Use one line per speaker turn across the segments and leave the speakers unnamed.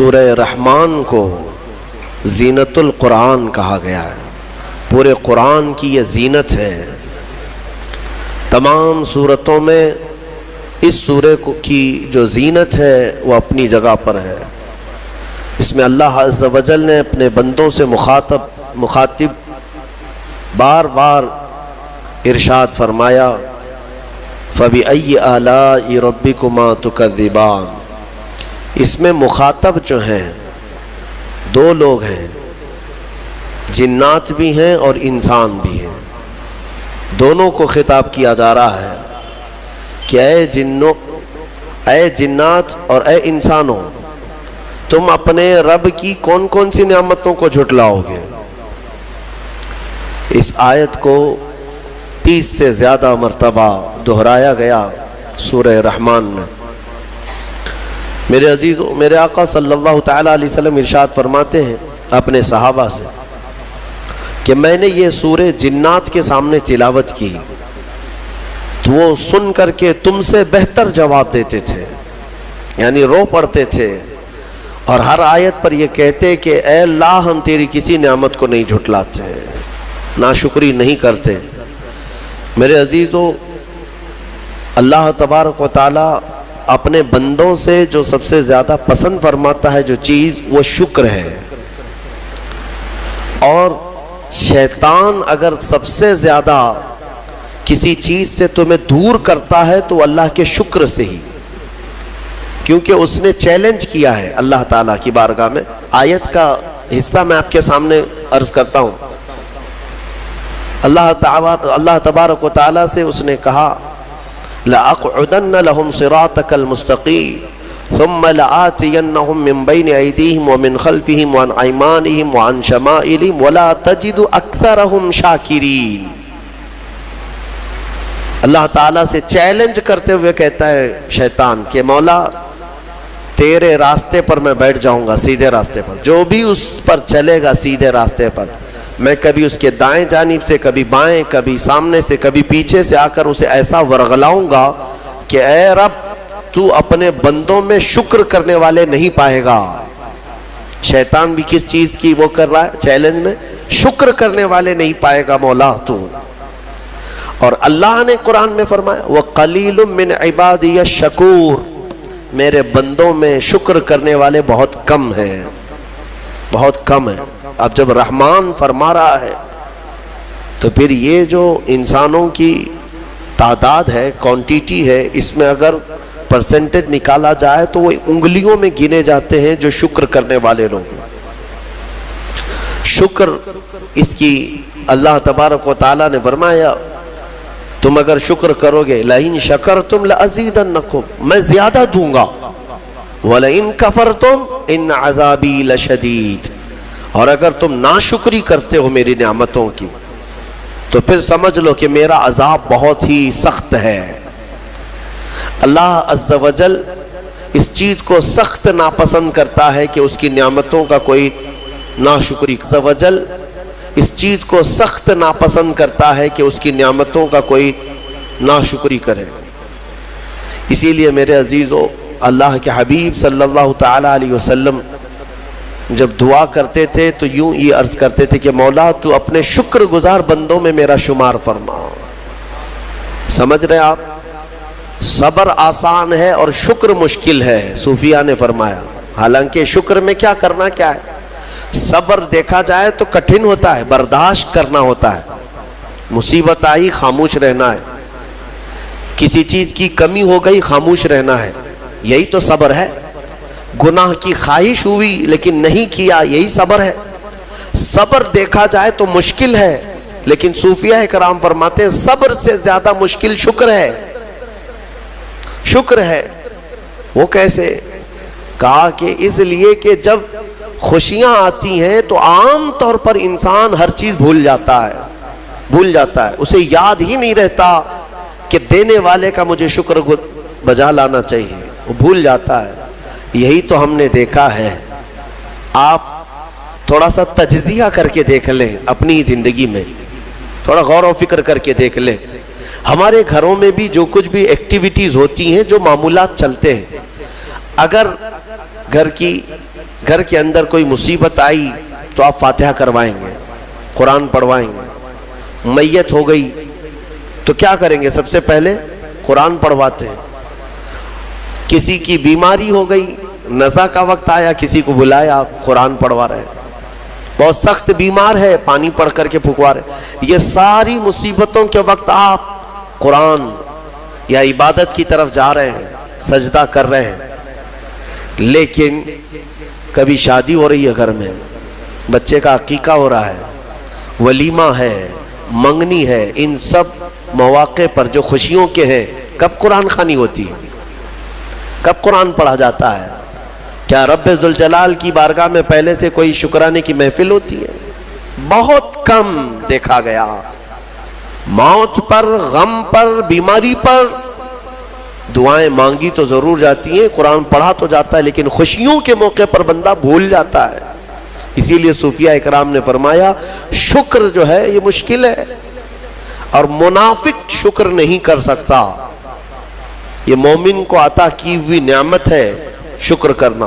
سورہ رحمان کو زینت القرآن کہا گیا ہے۔ پورے قرآن کی یہ زینت ہے۔ تمام صورتوں میں اس سورہ کی جو زینت ہے وہ اپنی جگہ پر ہے۔ اس میں اللہ عز و جل نے اپنے بندوں سے مخاطب بار بار ارشاد فرمایا فَبِأَيِّ آلَاءِ رَبِّكُمَا تُكَذِّبَانِ۔ اس میں مخاطب جو ہیں دو لوگ ہیں، جنات بھی ہیں اور انسان بھی ہیں۔ دونوں کو خطاب کیا جا رہا ہے کہ اے جنات اور اے انسانوں، تم اپنے رب کی کون کون سی نعمتوں کو جھٹلاؤ گے؟ اس آیت کو 30 سے زیادہ مرتبہ دہرایا گیا سورہ رحمان میں۔ میرے عزیزوں، میرے آقا صلی اللہ تعالیٰ علیہ وسلم ارشاد فرماتے ہیں اپنے صحابہ سے کہ میں نے یہ سورہ جنات کے سامنے تلاوت کی تو وہ سن کر کے تم سے بہتر جواب دیتے تھے، یعنی رو پڑتے تھے اور ہر آیت پر یہ کہتے کہ اے اللہ ہم تیری کسی نعمت کو نہیں جھٹلاتے، ناشکری نہیں کرتے۔ میرے عزیزوں، اللہ تبارک و تعالیٰ اپنے بندوں سے جو سب سے زیادہ پسند فرماتا ہے جو چیز، وہ شکر ہے۔ اور شیطان اگر سب سے زیادہ کسی چیز سے تمہیں دور کرتا ہے تو اللہ کے شکر سے ہی، کیونکہ اس نے چیلنج کیا ہے اللہ تعالیٰ کی بارگاہ میں۔ آیت کا حصہ میں آپ کے سامنے عرض کرتا ہوں۔ اللہ تبارک و تعالیٰ سے اس نے کہا لَأَقْعُدَنَّ لَهُمْ صِرَاطَكَ الْمُسْتَقِيمَ ثُمَّ لَآتِيَنَّهُمْ مِنْ بَيْنِ أَيْدِيهِمْ وَمِنْ خَلْفِهِمْ وَعَنْ أَيْمَانِهِمْ وَعَنْ شَمَائِلِهِمْ وَلَا تَجِدُ أَكْثَرَهُمْ شَاكِرِينَ۔ اللہ تعالیٰ سے چیلنج کرتے ہوئے کہتا ہے شیطان کہ مولا تیرے راستے پر میں بیٹھ جاؤں گا، سیدھے راستے پر، جو بھی اس پر چلے گا سیدھے راستے پر، میں کبھی اس کے دائیں جانب سے، کبھی بائیں، کبھی سامنے سے، کبھی پیچھے سے آ کر اسے ایسا ورغلاؤں گا کہ اے رب تو اپنے بندوں میں شکر کرنے والے نہیں پائے گا۔ شیطان بھی کس چیز کی وہ کر رہا ہے چیلنج میں؟ شکر کرنے والے نہیں پائے گا مولا تو۔ اور اللہ نے قرآن میں فرمایا وَقَلِيلٌ مِّنْ عِبَادِيَ الشَّكُورُ، میرے بندوں میں شکر کرنے والے بہت کم ہیں، بہت کم ہیں۔ اب جب رحمان فرما رہا ہے تو پھر یہ جو انسانوں کی تعداد ہے، کوانٹیٹی ہے، اس میں اگر پرسنٹیج نکالا جائے تو وہ انگلیوں میں گنے جاتے ہیں جو شکر کرنے والے لوگ ہیں۔ شکر اس کی اللہ تبارک و تعالیٰ نے فرمایا تم اگر شکر کرو گے لَإِن شَكَرْتُمْ لَأَزِيدَنَّكُمْ، میں زیادہ دوں گا، وَلَإِن كَفَرْتُمْ إِنَّ عَذَابِي لَشَدِيدٌ، اور اگر تم ناشکری کرتے ہو میری نعمتوں کی تو پھر سمجھ لو کہ میرا عذاب بہت ہی سخت ہے۔ اللہ عز و جل اس چیز کو سخت ناپسند کرتا ہے کہ اس کی نعمتوں کا کوئی ناشکری، عز و جل اس چیز کو سخت ناپسند کرتا ہے کہ اس کی نعمتوں کا کوئی ناشکری کرے۔ اسی لیے میرے عزیزو، اللہ کے حبیب صلی اللہ تعالیٰ علیہ وسلم جب دعا کرتے تھے تو یوں یہ عرض کرتے تھے کہ مولا تو اپنے شکر گزار بندوں میں میرا شمار فرما۔ سمجھ رہے آپ؟ صبر آسان ہے اور شکر مشکل ہے، صوفیہ نے فرمایا۔ حالانکہ شکر میں کیا کرنا کیا ہے؟ صبر دیکھا جائے تو کٹھن ہوتا ہے، برداشت کرنا ہوتا ہے، مصیبت آئی خاموش رہنا ہے، کسی چیز کی کمی ہو گئی خاموش رہنا ہے، یہی تو صبر ہے۔ گناہ کی خواہش ہوئی لیکن نہیں کیا، یہی صبر ہے۔ صبر دیکھا جائے تو مشکل ہے، لیکن صوفیہ کرام فرماتے ہیں صبر سے زیادہ مشکل شکر ہے۔ شکر ہے وہ کیسے؟ کہا کہ اس لیے کہ جب خوشیاں آتی ہیں تو عام طور پر انسان ہر چیز بھول جاتا ہے، اسے یاد ہی نہیں رہتا کہ دینے والے کا مجھے شکر بجا لانا چاہیے، وہ بھول جاتا ہے۔ یہی تو ہم نے دیکھا ہے۔ آپ تھوڑا سا تجزیہ کر کے دیکھ لیں اپنی زندگی میں، تھوڑا غور و فکر کر کے دیکھ لیں۔ ہمارے گھروں میں بھی جو کچھ بھی ایکٹیویٹیز ہوتی ہیں، جو معمولات چلتے ہیں، اگر گھر کی گھر کے اندر کوئی مصیبت آئی تو آپ فاتحہ کروائیں گے، قرآن پڑھوائیں گے۔ میت ہو گئی تو کیا کریں گے؟ سب سے پہلے قرآن پڑھواتے ہیں۔ کسی کی بیماری ہو گئی، نزا کا وقت آیا، کسی کو بلایا، قرآن پڑھوا رہے ہیں۔ بہت سخت بیمار ہے، پانی پڑھ کر کے پھکوا رہے۔ یہ ساری مصیبتوں کے وقت آپ قرآن یا عبادت کی طرف جا رہے ہیں، سجدہ کر رہے ہیں۔ لیکن کبھی شادی ہو رہی ہے گھر میں، بچے کا عقیقہ ہو رہا ہے، ولیمہ ہے، منگنی ہے، ان سب مواقع پر جو خوشیوں کے ہیں، کب قرآن خوانی ہوتی ہے؟ کب قرآن پڑھا جاتا ہے؟ کیا رب ذوالجلال کی بارگاہ میں پہلے سے کوئی شکرانے کی محفل ہوتی ہے؟ بہت کم دیکھا گیا۔ موت پر، غم پر، بیماری پر دعائیں مانگی تو ضرور جاتی ہیں، قرآن پڑھا تو جاتا ہے، لیکن خوشیوں کے موقع پر بندہ بھول جاتا ہے۔ اسی لیے صوفیاء اکرام نے فرمایا شکر جو ہے یہ مشکل ہے، اور منافق شکر نہیں کر سکتا۔ یہ مومن کو عطا کی ہوئی نعمت ہے شکر کرنا۔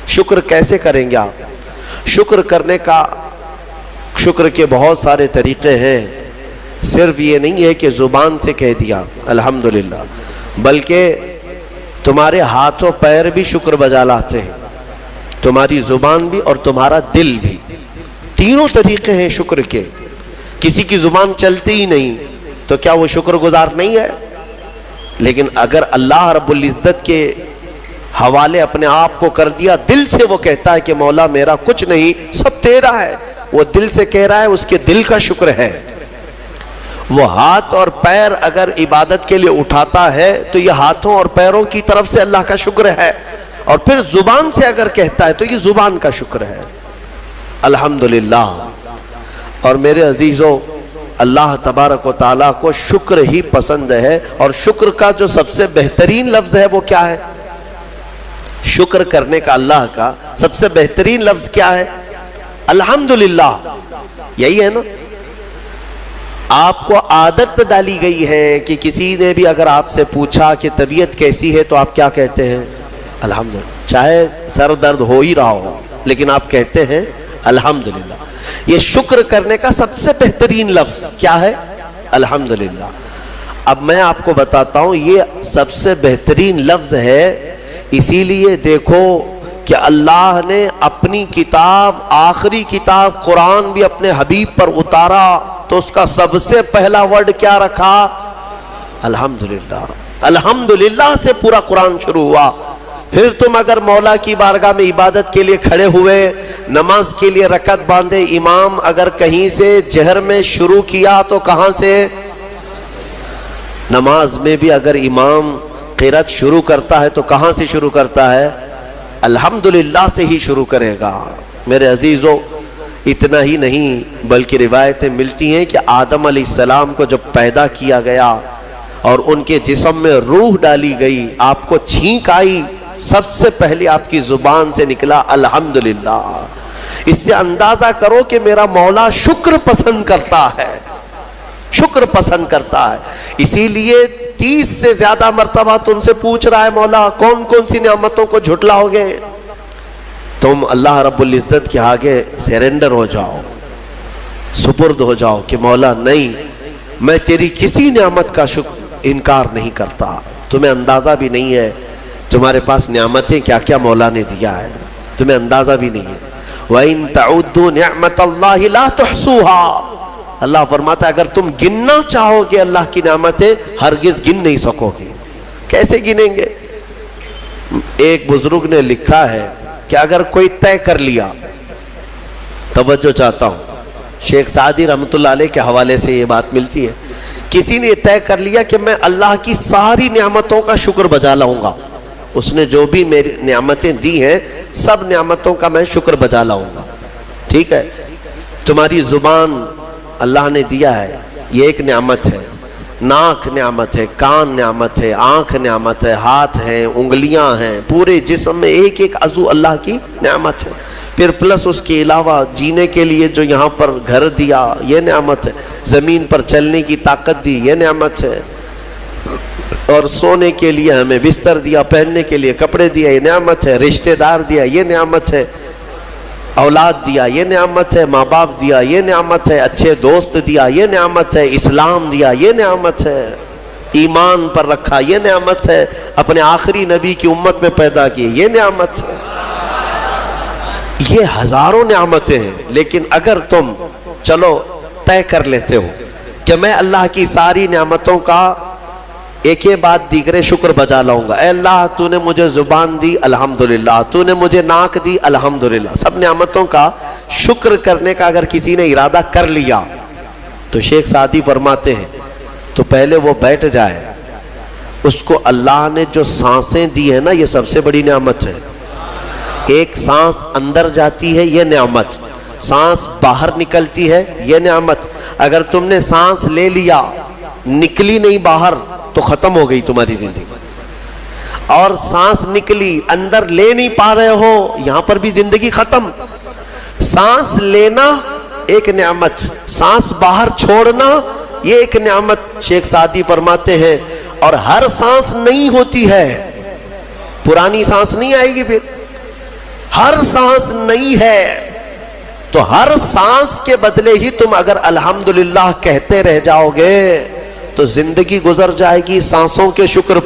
شکر کیسے کریں گے آپ؟ شکر کرنے کا، شکر کے بہت سارے طریقے ہیں۔ صرف یہ نہیں ہے کہ زبان سے کہہ دیا الحمدللہ، بلکہ تمہارے ہاتھ و پیر بھی شکر بجا لاتے ہیں، تمہاری زبان بھی اور تمہارا دل بھی۔ تینوں طریقے ہیں شکر کے۔ کسی کی زبان چلتی ہی نہیں تو کیا وہ شکر گزار نہیں ہے؟ لیکن اگر اللہ رب العزت کے حوالے اپنے آپ کو کر دیا، دل سے وہ کہتا ہے کہ مولا میرا کچھ نہیں، سب تیرا ہے، وہ دل سے کہہ رہا ہے، اس کے دل کا شکر ہے۔ وہ ہاتھ اور پیر اگر عبادت کے لیے اٹھاتا ہے تو یہ ہاتھوں اور پیروں کی طرف سے اللہ کا شکر ہے، اور پھر زبان سے اگر کہتا ہے تو یہ زبان کا شکر ہے۔ الحمدللہ۔ اور میرے عزیزوں، اللہ تبارک و تعالیٰ کو شکر ہی پسند ہے، اور شکر کا جو سب سے بہترین لفظ ہے وہ کیا ہے؟ شکر کرنے کا اللہ کا سب سے بہترین لفظ کیا ہے؟ الحمدللہ۔ یہی ہے نا؟ آپ کو عادت ڈالی گئی ہے کہ کسی نے بھی اگر آپ سے پوچھا کہ طبیعت کیسی ہے تو آپ کیا کہتے ہیں؟ الحمدللہ۔ چاہے سر درد ہو ہی رہا ہو لیکن آپ کہتے ہیں الحمدللہ۔ یہ شکر کرنے کا سب سے بہترین لفظ کیا ہے؟ الحمدللہ۔ اب میں آپ کو بتاتا ہوں یہ سب سے بہترین لفظ ہے، اسی لیے دیکھو کہ اللہ نے اپنی کتاب، آخری کتاب قرآن بھی اپنے حبیب پر اتارا تو اس کا سب سے پہلا ورڈ کیا رکھا؟ الحمدللہ۔ الحمدللہ سے پورا قرآن شروع ہوا۔ پھر تم اگر مولا کی بارگاہ میں عبادت کے لیے کھڑے ہوئے، نماز کے لیے رکعت باندھے، امام اگر کہیں سے جہر میں شروع کیا تو کہاں سے؟ نماز میں بھی اگر امام قرات شروع کرتا ہے تو کہاں سے شروع کرتا ہے؟ الحمدللہ سے ہی شروع کرے گا۔ میرے عزیزوں، اتنا ہی نہیں بلکہ روایتیں ملتی ہیں کہ آدم علیہ السلام کو جب پیدا کیا گیا اور ان کے جسم میں روح ڈالی گئی، آپ کو چھینک آئی، سب سے پہلے آپ کی زبان سے نکلا الحمدللہ۔ اس سے اندازہ کرو کہ میرا مولا شکر پسند کرتا ہے، شکر پسند کرتا ہے۔ اسی لیے 30 سے زیادہ مرتبہ تم سے پوچھ رہا ہے مولا کون کون سی نعمتوں کو جھٹلاؤ گے؟ تم اللہ رب العزت کے آگے سیرنڈر ہو جاؤ، سپرد ہو جاؤ کہ مولا نہیں، میں تیری کسی نعمت کا انکار نہیں کرتا۔ تمہیں اندازہ بھی نہیں ہے تمہارے پاس نعمتیں کیا کیا مولا نے دیا ہے، تمہیں اندازہ بھی نہیں ہے۔ وَإِن تَعُدُّوا نِعْمَةَ اللَّهِ لَا تُحْصُوهَا۔ اللہ فرماتا ہے اگر تم گننا چاہو گے اللہ کی نعمتیں، ہرگز گن نہیں سکو گے۔ کیسے گنیں گے؟ ایک بزرگ نے لکھا ہے کہ اگر کوئی طے کر لیا، توجہ چاہتا ہوں، شیخ سعدی رحمۃ اللہ علیہ کے حوالے سے یہ بات ملتی ہے، کسی نے طے کر لیا کہ میں اللہ کی ساری نعمتوں کا شکر بجا لاؤں گا، اس نے جو بھی میری نعمتیں دی ہیں سب نعمتوں کا میں شکر بجا لاؤں گا۔ ٹھیک ہے، تمہاری زبان اللہ نے دیا ہے، یہ ایک نعمت ہے، ناک نعمت ہے، کان نعمت ہے، آنکھ نعمت ہے، ہاتھ ہیں، انگلیاں ہیں، پورے جسم میں ایک ایک عضو اللہ کی نعمت ہے۔ پھر پلس اس کے علاوہ جینے کے لیے جو یہاں پر گھر دیا یہ نعمت ہے، زمین پر چلنے کی طاقت دی یہ نعمت ہے، اور سونے کے لیے ہمیں بستر دیا، پہننے کے لیے کپڑے دیا یہ نعمت ہے، رشتہ دار دیا یہ نعمت ہے۔ اولاد دیا یہ نعمت ہے، ماں باپ دیا یہ نعمت ہے، اچھے دوست دیا یہ نعمت ہے، اسلام دیا یہ نعمت ہے، ایمان پر رکھا یہ نعمت ہے، اپنے آخری نبی کی امت میں پیدا کیے یہ نعمت ہے۔ یہ ہزاروں نعمتیں ہیں، لیکن اگر تم چلو طے کر لیتے ہو کہ میں اللہ کی ساری نعمتوں کا ایک بعد دیگرے شکر بجا لاؤں گا، اے اللہ تو نے مجھے زبان دی الحمدللہ، تو نے مجھے ناک دی الحمدللہ، سب نعمتوں کا شکر کرنے کا اگر کسی نے ارادہ کر لیا تو شیخ سعدی فرماتے ہیں تو پہلے وہ بیٹھ جائے، اس کو اللہ نے جو سانسیں دی ہیں نا یہ سب سے بڑی نعمت ہے۔ ایک سانس اندر جاتی ہے یہ نعمت، سانس باہر نکلتی ہے یہ نعمت۔ اگر تم نے سانس لے لیا نکلی نہیں باہر تو ختم ہو گئی تمہاری زندگی، اور سانس نکلی اندر لے نہیں پا رہے ہو یہاں پر بھی زندگی ختم۔ سانس لینا ایک نعمت، سانس باہر چھوڑنا یہ ایک نعمت۔ شیخ سعدی فرماتے ہیں اور ہر سانس نہیں ہوتی ہے، پرانی سانس نہیں آئے گی، پھر ہر سانس نہیں ہے تو ہر سانس کے بدلے ہی تم اگر الحمدللہ کہتے رہ جاؤ گے تو زندگی گزر جائے گی سانسوں کے شکر